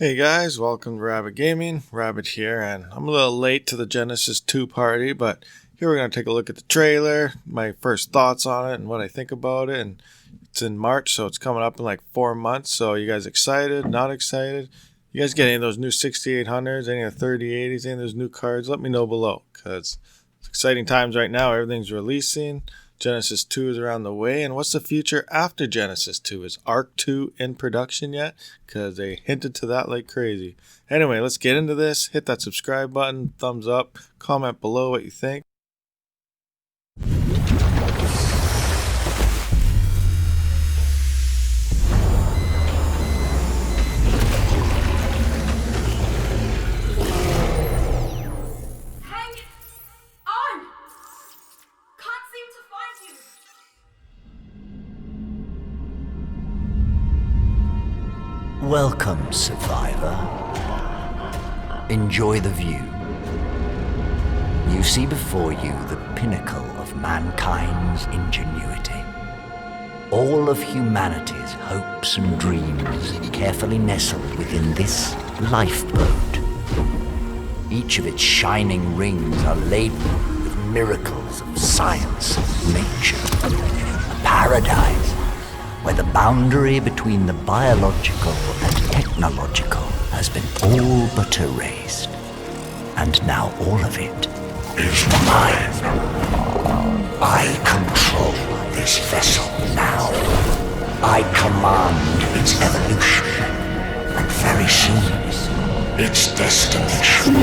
Hey guys, welcome to Rabbit Gaming. Rabbit here, and I'm a little late to the Genesis 2 party, but here we're going to take a look at the trailer, my first thoughts on it, and what I think about it. And it's in March, so it's coming up in like 4 months. So, you guys excited? Not excited? You guys get any of those new 6800s, any of the 3080s, any of those new cards? Let me know below, because it's exciting times right now. Everything's releasing. Genesis 2 is around the way, and what's the future after Genesis 2? Is Ark 2 in production yet? Because they hinted to that like crazy. Anyway, let's get into this. Hit that subscribe button, thumbs up, comment below what you think. Welcome, survivor. Enjoy the view. You see before you the pinnacle of mankind's ingenuity. All of humanity's hopes and dreams carefully nestled within this lifeboat. Each of its shining rings are laden with miracles of science and nature. A paradise where the boundary between the biological and technological has been all but erased. And now all of it is mine. I control this vessel now. I command its evolution, and very soon, its destination.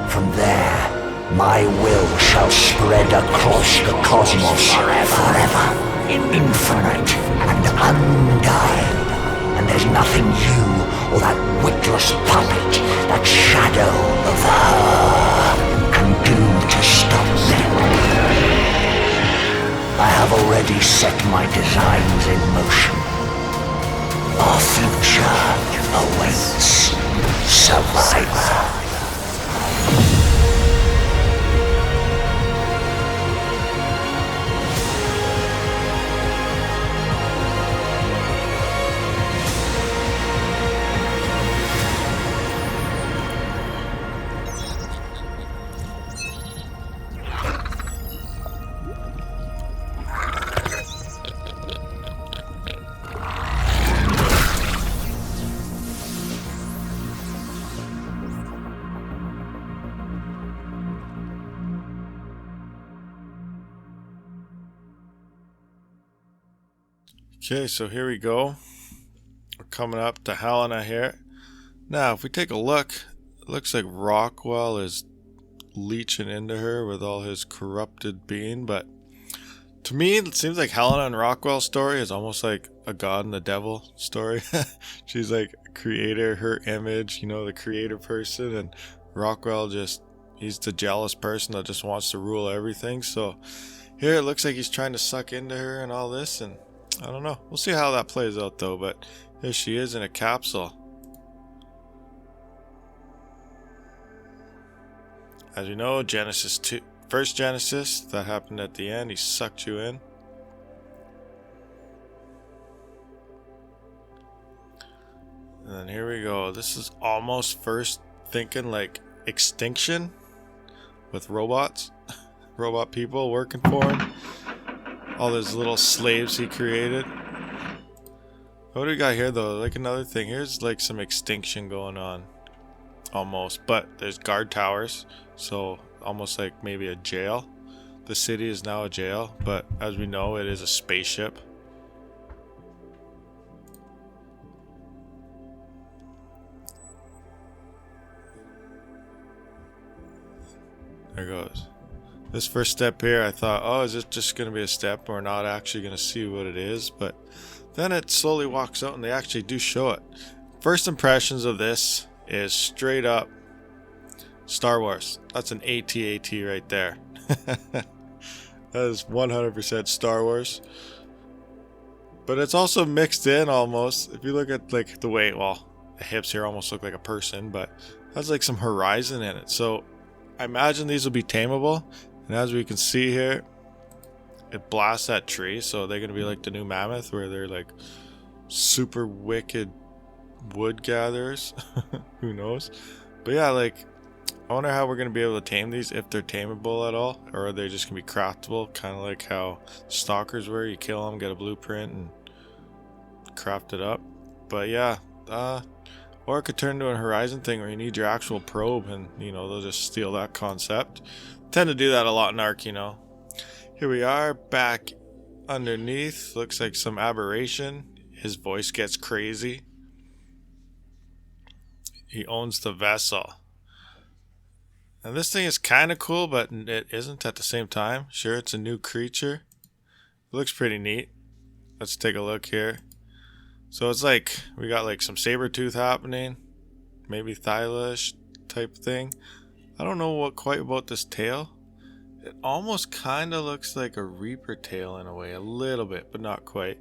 From there, my will shall spread across the cosmos forever, infinite and undying. And there's nothing you or that witless puppet, that shadow of her, can do to stop me. I have already set my designs in motion. Our future awaits, survivor. Okay, so here we go. We're coming up to Helena here. Now, if we take a look, it looks like Rockwell is leeching into her with all his corrupted being, but to me, it seems like Helena and Rockwell's story is almost like a God and the devil story. She's like a creator, her image, the creative person, and Rockwell he's the jealous person that just wants to rule everything. So here it looks like he's trying to suck into her and all this, and I don't know. We'll see how that plays out though, but here she is in a capsule. As you know, Genesis 2, first Genesis, that happened at the end. He sucked you in. And then here we go. This is almost first thinking like extinction with robots. Robot people working for him. All those little slaves he created. What do we got here though? Like another thing. Here's like some extinction going on. Almost. But there's guard towers. So almost like maybe a jail. The city is now a jail. But as we know, it is a spaceship. There goes. This first step here, I thought, oh, is it just going to be a step? We're not actually going to see what it is. But then it slowly walks out and they actually do show it. First impressions of this is straight up Star Wars. That's an AT-AT right there. That is 100% Star Wars. But it's also mixed in almost. If you look at like the way, well, the hips here almost look like a person, but has like some horizon in it. So I imagine these will be tameable. And as we can see here, it blasts that tree. So they're going to be like the new mammoth where they're like super wicked wood gatherers. Who knows? But yeah, like, I wonder how we're going to be able to tame these, if they're tameable at all, or are they just going to be craftable, kind of like how stalkers were. You kill them, get a blueprint, and craft it up. But yeah, or it could turn into a Horizon thing where you need your actual probe, and, you know, they'll just steal that concept. Tend to do that a lot in Ark, you know. Here we are, back underneath. Looks like some aberration. His voice gets crazy. He owns the vessel. And this thing is kind of cool, but it isn't at the same time. Sure, it's a new creature. It looks pretty neat. Let's take a look here. So it's like, we got like some saber tooth happening. Maybe Thyla-ish type thing. I don't know what quite about this tail. It almost kind of looks like a Reaper tail in a way. A little bit, but not quite.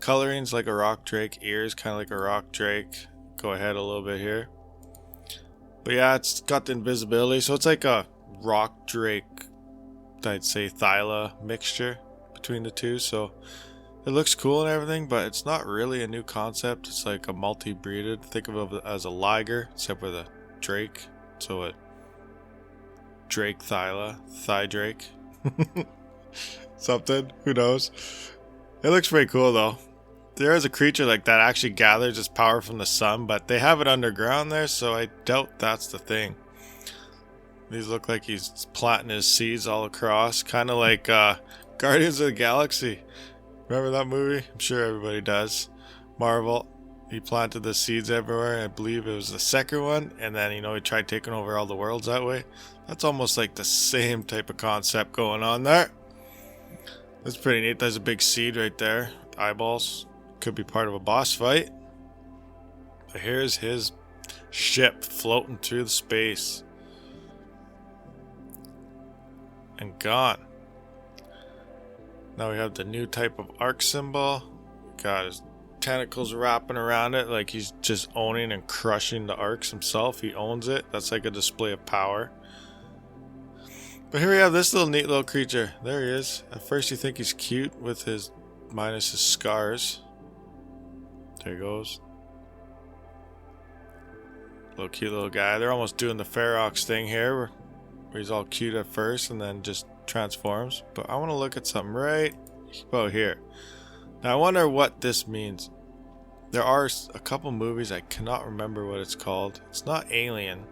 Coloring's like a rock drake. Ears kind of like a rock drake. Go ahead a little bit here. But yeah, it's got the invisibility, so it's like a rock drake, I'd say Thyla mixture between the two. So it looks cool and everything, but it's not really a new concept. It's like a multi-breeded. Think of it as a liger, except with a drake. So a drake Thyla, thigh drake, something. Who knows? It looks pretty cool though. There is a creature like that actually gathers its power from the sun, but they have it underground there, so I doubt that's the thing. These look like he's planting his seeds all across, kind of like Guardians of the Galaxy. Remember that movie? I'm sure everybody does. Marvel, he planted the seeds everywhere. I believe it was the second one, and then, you know, he tried taking over all the worlds that way. That's almost like the same type of concept going on there. That's pretty neat. There's a big seed right there. Eyeballs. Could be part of a boss fight. But here's his ship floating through the space. And gone. Now we have the new type of Ark symbol. Got his tentacles wrapping around it like he's just owning and crushing the Arks himself. He owns it. That's like a display of power. But here we have this little neat little creature. There he is. At first you think he's cute with his minus his scars. There he goes. Little cute little guy. They're almost doing the Ferox thing here where he's all cute at first and then just transforms. But I want to look at something right about here. Now I wonder what this means. There are a couple movies, I cannot remember what it's called. It's not Alien,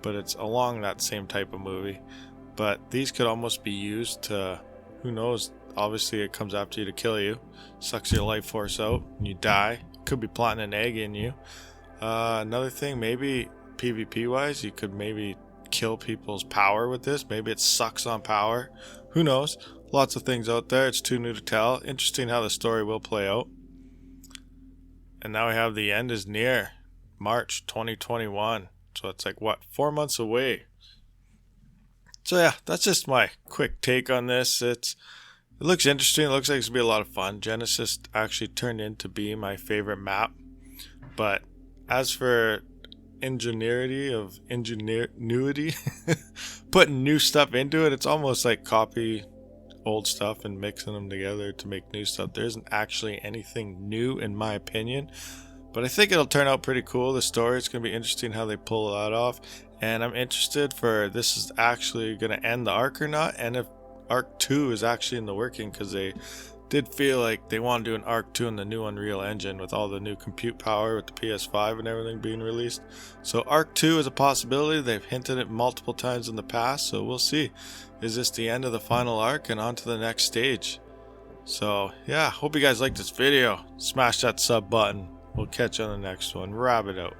but it's along that same type of movie. But these could almost be used to, who knows, obviously it comes after you to kill you. Sucks your life force out and you die. Could be planting an egg in you. Another thing, maybe PvP wise, you could maybe kill people's power with this. Maybe it sucks on power. Who knows? Lots of things out there. It's too new to tell. Interesting how the story will play out. And now we have the end is near. March 2021. So it's like, what, 4 months away. So yeah, that's just my quick take on this. It looks interesting. It looks like it's going to be a lot of fun. Genesis actually turned into be my favorite map. But as for ingenuity, putting new stuff into it, it's almost like copy old stuff and mixing them together to make new stuff. There isn't actually anything new in my opinion. But I think it'll turn out pretty cool. The story, it's going to be interesting how they pull that off. And I'm interested for this is actually going to end the Ark or not. And if Ark 2 is actually in the working, because they did feel like they want to do an Ark 2 in the new Unreal Engine with all the new compute power with the PS5 and everything being released. So Ark 2 is a possibility. They've hinted it multiple times in the past, so we'll see. Is this the end of the final Ark and on to the next stage? So yeah, hope you guys liked this video. Smash that sub button. We'll catch you on the next one. Rabbit out.